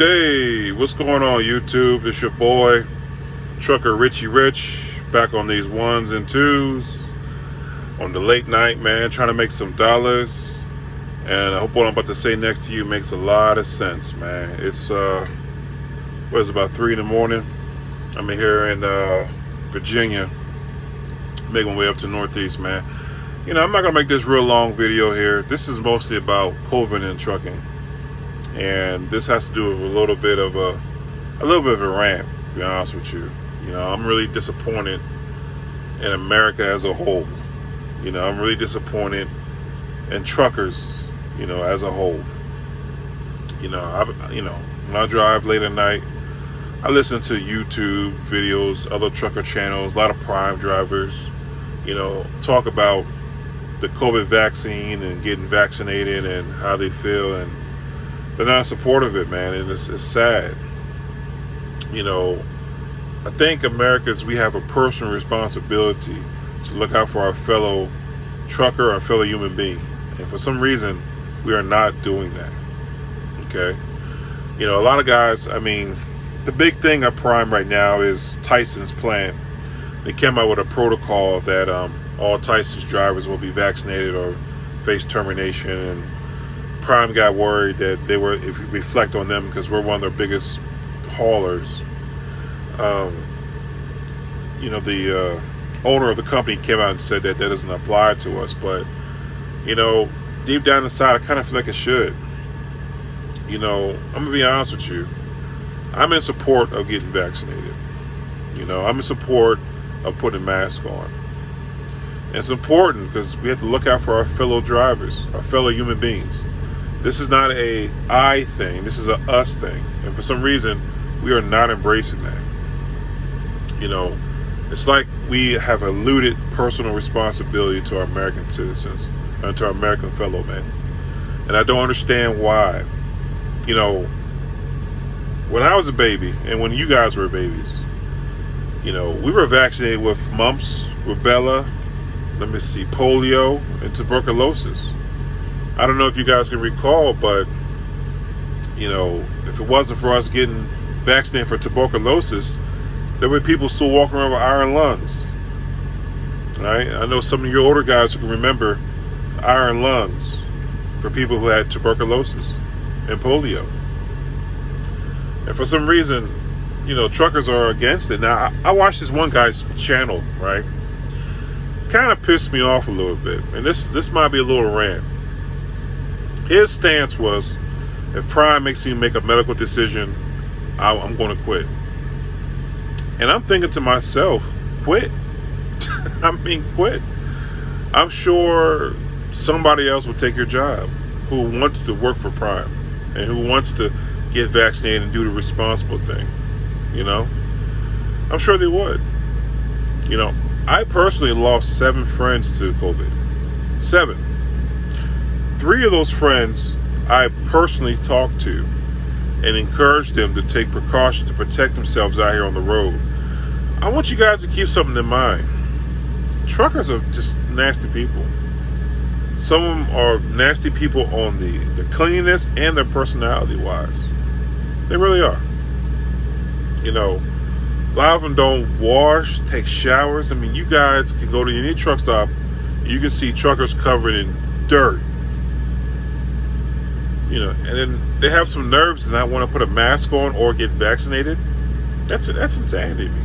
Hey, what's going on YouTube? It's your boy, Trucker Richie Rich, back on these ones and twos, on the late night, man, trying to make some dollars. And I hope what I'm about to say next to you makes a lot of sense, man. It's, what is it, about 3 in the morning? I'm here in Virginia, making my way up to Northeast, man. You know, I'm not going to make this real long video here. This is mostly about COVID and trucking. And this has to do with a little bit of a rant, to be honest with you. You know, I'm really disappointed in America as a whole. You know, I'm really disappointed in truckers, you know, as a whole. You know, when I drive late at night, I listen to YouTube videos, other trucker channels, a lot of Prime drivers, you know, talk about the COVID vaccine and getting vaccinated and how they feel, and they're not supportive of it, man, and it's sad. You know, I think Americans, we have a personal responsibility to look out for our fellow trucker, our fellow human being, and for some reason, we are not doing that. Okay, you know, a lot of guys. I mean, the big thing at Prime right now is Tyson's plan. They came out with a protocol that all Tyson's drivers will be vaccinated or face termination, and Prime got worried that they were, if you reflect on them, because we're one of their biggest haulers. You know, the owner of the company came out and said that doesn't apply to us, but you know, deep down inside, I kind of feel like it should. You know, I'm gonna be honest with you. I'm in support of getting vaccinated. You know, I'm in support of putting a mask on. And it's important because we have to look out for our fellow drivers, our fellow human beings. This is not a I thing. This is a us thing. And for some reason, we are not embracing that. You know, it's like we have eluded personal responsibility to our American citizens and to our American fellow men. And I don't understand why. You know, when I was a baby and when you guys were babies, you know, we were vaccinated with mumps, rubella, polio, and tuberculosis. I don't know if you guys can recall, but you know, if it wasn't for us getting vaccinated for tuberculosis, there were people still walking around with iron lungs. Right? I know some of your older guys who can remember iron lungs for people who had tuberculosis and polio. And for some reason, you know, truckers are against it. Now, I watched this one guy's channel, right? Kind of pissed me off a little bit, and this might be a little rant. His stance was, if Prime makes me make a medical decision, I'm going to quit. And I'm thinking to myself, quit? I mean, quit. I'm sure somebody else will take your job who wants to work for Prime and who wants to get vaccinated and do the responsible thing. You know? I'm sure they would. You know, I personally lost 7 friends to COVID. 7. 3 of those friends I personally talked to and encouraged them to take precautions to protect themselves out here on the road. I want you guys to keep something in mind. Truckers are just nasty people. Some of them are nasty people on the cleanliness and their personality wise. They really are. You know, a lot of them don't wash, take showers. I mean, you guys can go to any truck stop, you can see truckers covered in dirt. You know, and then they have some nerves and not want to put a mask on or get vaccinated. That's insanity to me.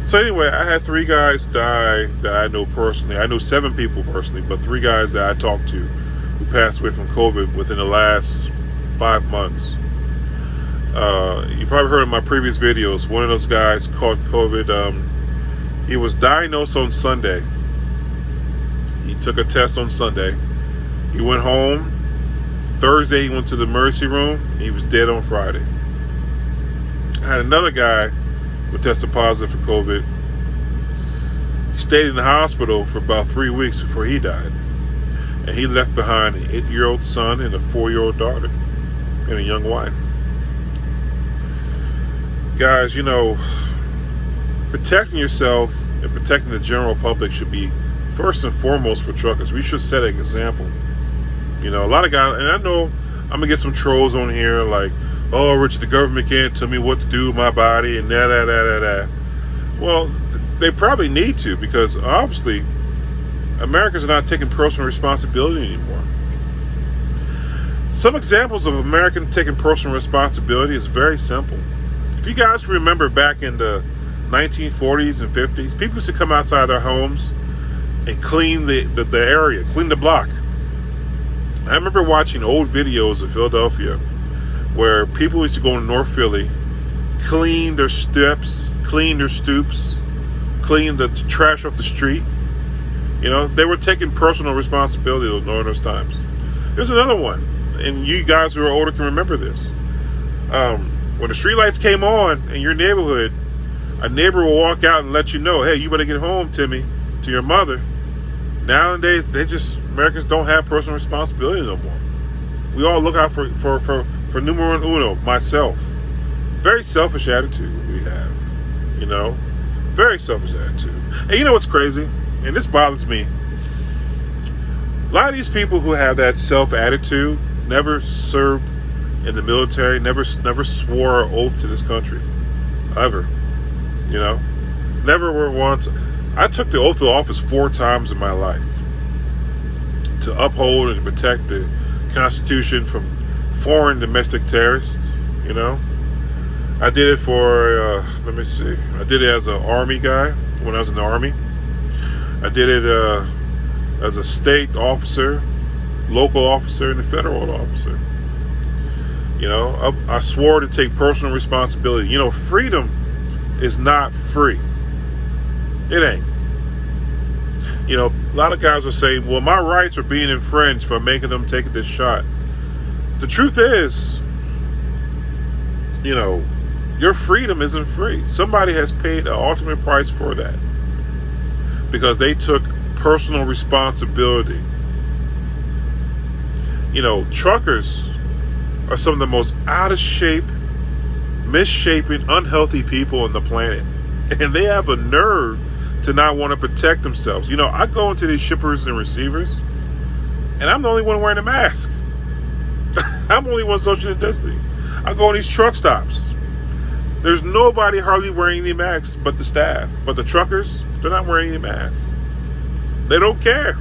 So anyway, I had 3 guys die that I know personally. I know 7 people personally, but 3 guys that I talked to who passed away from COVID within the last 5 months. You probably heard in my previous videos, one of those guys caught COVID. He was diagnosed on Sunday. He took a test on Sunday. He went home. Thursday, he went to the emergency room. He was dead on Friday. I had another guy who tested positive for COVID. He stayed in the hospital for about 3 weeks before he died. And he left behind an 8-year-old son and a 4-year-old daughter and a young wife. Guys, you know, protecting yourself and protecting the general public should be first and foremost for truckers. We should set an example. You know, a lot of guys, and I know I'm gonna get some trolls on here like, oh, Richard, the government can't tell me what to do with my body and that. Well, they probably need to, because obviously Americans are not taking personal responsibility anymore. Some examples of Americans taking personal responsibility is very simple. If you guys can remember back in the 1940s and 50s, people used to come outside their homes and clean the area, clean the block. I remember watching old videos of Philadelphia where people used to go to North Philly, clean their steps, clean their stoops, clean the trash off the street. You know, they were taking personal responsibility during those times. There's another one, and you guys who are older can remember this. When the streetlights came on in your neighborhood, a neighbor will walk out and let you know, hey, you better get home, Timmy, to your mother. Nowadays, Americans don't have personal responsibility no more. We all look out for numero uno, myself. Very selfish attitude we have, you know? Very selfish attitude. And you know what's crazy? And this bothers me. A lot of these people who have that self-attitude never served in the military, never swore an oath to this country. Ever. You know? Never were once. I took the oath of office 4 times in my life to uphold and protect the Constitution from foreign domestic terrorists, you know? I did it for, I did it as an Army guy when I was in the Army. I did it as a state officer, local officer, and a federal officer. You know, I swore to take personal responsibility. You know, freedom is not free. It ain't. You know, a lot of guys will say, well, my rights are being infringed for making them take this shot. The truth is, you know, your freedom isn't free. Somebody has paid the ultimate price for that because they took personal responsibility. You know, truckers are some of the most out of shape, misshapen, unhealthy people on the planet. And they have a nerve to not want to protect themselves. You know, I go into these shippers and receivers, and I'm the only one wearing a mask. I'm the only one social distancing. I go in these truck stops. There's nobody hardly wearing any masks but the staff. But the truckers, they're not wearing any masks. They don't care.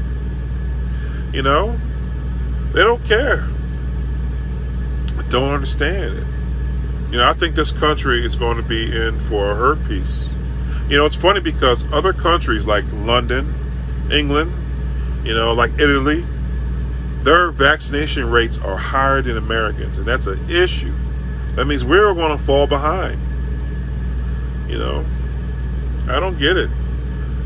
You know? They don't care. I don't understand it. You know, I think this country is going to be in for a hurt piece. You know, it's funny because other countries like London, England, you know, like Italy, their vaccination rates are higher than Americans, and that's an issue. That means we're going to fall behind. You know, I don't get it.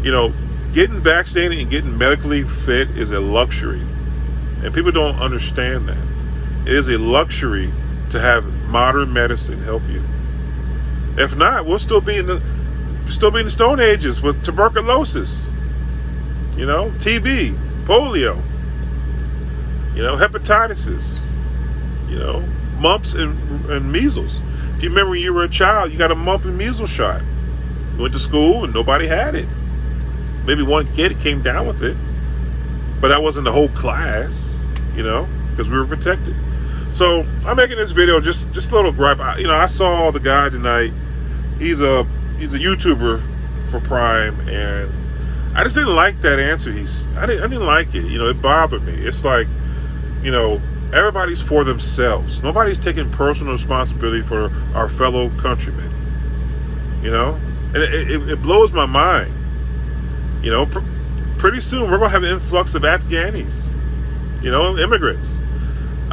You know, getting vaccinated and getting medically fit is a luxury, and people don't understand that. It is a luxury to have modern medicine help you. If not, we'll still be in the Stone Ages with tuberculosis, you know, TB, polio, you know, hepatitis, you know, mumps and measles. If you remember when you were a child, you got a mump and measles shot. You went to school and nobody had it. Maybe one kid came down with it, but that wasn't the whole class, you know, because we were protected. So I'm making this video just a little gripe. You know, I saw the guy tonight. He's a YouTuber for Prime, and I just didn't like that answer. I didn't like it. You know, it bothered me. It's like, you know, everybody's for themselves. Nobody's taking personal responsibility for our fellow countrymen. You know, and it blows my mind. You know, pretty soon we're gonna have an influx of Afghanis. You know, immigrants.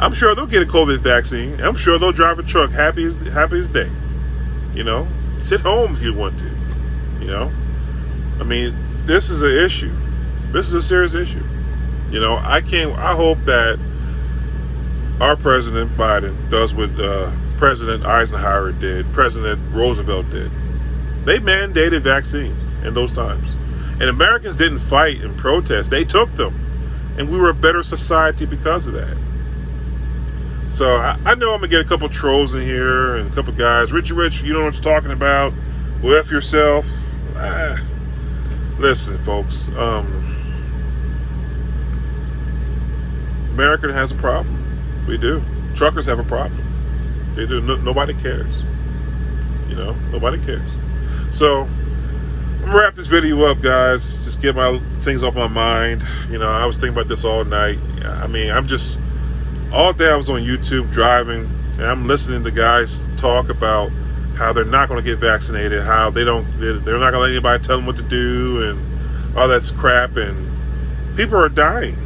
I'm sure they'll get a COVID vaccine. I'm sure they'll drive a truck happy as day. You know, sit home if you want to. You know, I mean, this is an issue. This is a serious issue. You know, I hope that our President Biden does what President Eisenhower did, President Roosevelt did. They mandated vaccines in those times. And Americans didn't fight and protest. They took them. And we were a better society because of that. So I know I'm going to get a couple trolls in here and a couple guys. Richie Rich, you know what you're talking about. Well, F yourself. Listen, folks. America has a problem. We do. Truckers have a problem. They do. Nobody cares. You know, nobody cares. So I'm gonna wrap this video up, guys. Just get my things off my mind. You know, I was thinking about this all night. I mean, all day I was on YouTube driving, and I'm listening to guys talk about how they're not going to get vaccinated, how they're not going to let anybody tell them what to do, and all that's crap. And people are dying.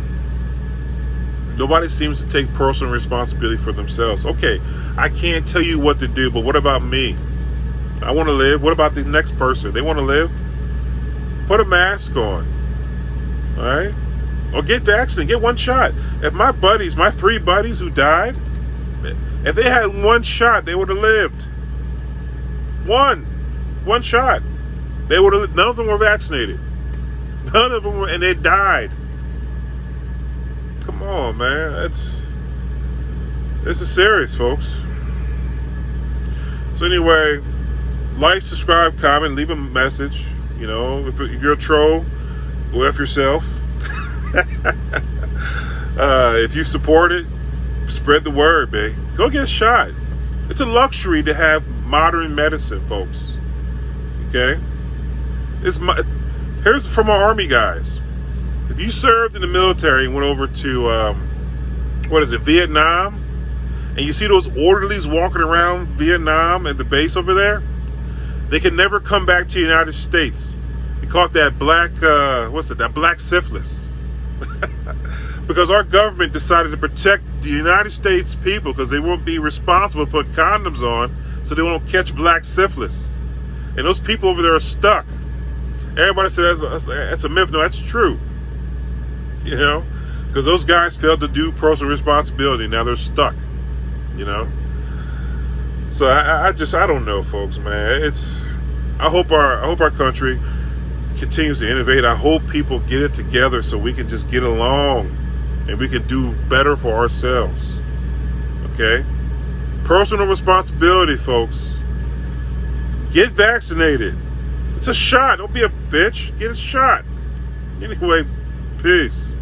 Nobody seems to take personal responsibility for themselves. Okay, I can't tell you what to do, but what about me? I want to live. What about the next person? They want to live? Put a mask on. All right? Or get vaccinated. Get one shot. If my 3 buddies who died, if they had one shot, they would have lived. One shot. They would have. None of them were vaccinated. None of them were, and they died. Come on, man. This is serious, folks. So anyway, like, subscribe, comment, leave a message. You know, if you're a troll, go F yourself. If you support it, spread the word, babe. Go get a shot. It's a luxury to have modern medicine, folks. Okay? Here's from our Army guys. If you served in the military and went over to, Vietnam, and you see those orderlies walking around Vietnam at the base over there, they can never come back to the United States. They caught that black syphilis. Because our government decided to protect the United States people because they won't be responsible to put condoms on so they won't catch black syphilis. And those people over there are stuck. Everybody says that's a myth. No, that's true. You know, because those guys failed to do personal responsibility. Now they're stuck. You know. So I don't know, folks, man. I hope our country continues to innovate. I hope people get it together so we can just get along and we can do better for ourselves. Okay? Personal responsibility, folks. Get vaccinated. It's a shot. Don't be a bitch. Get a shot. Anyway, peace.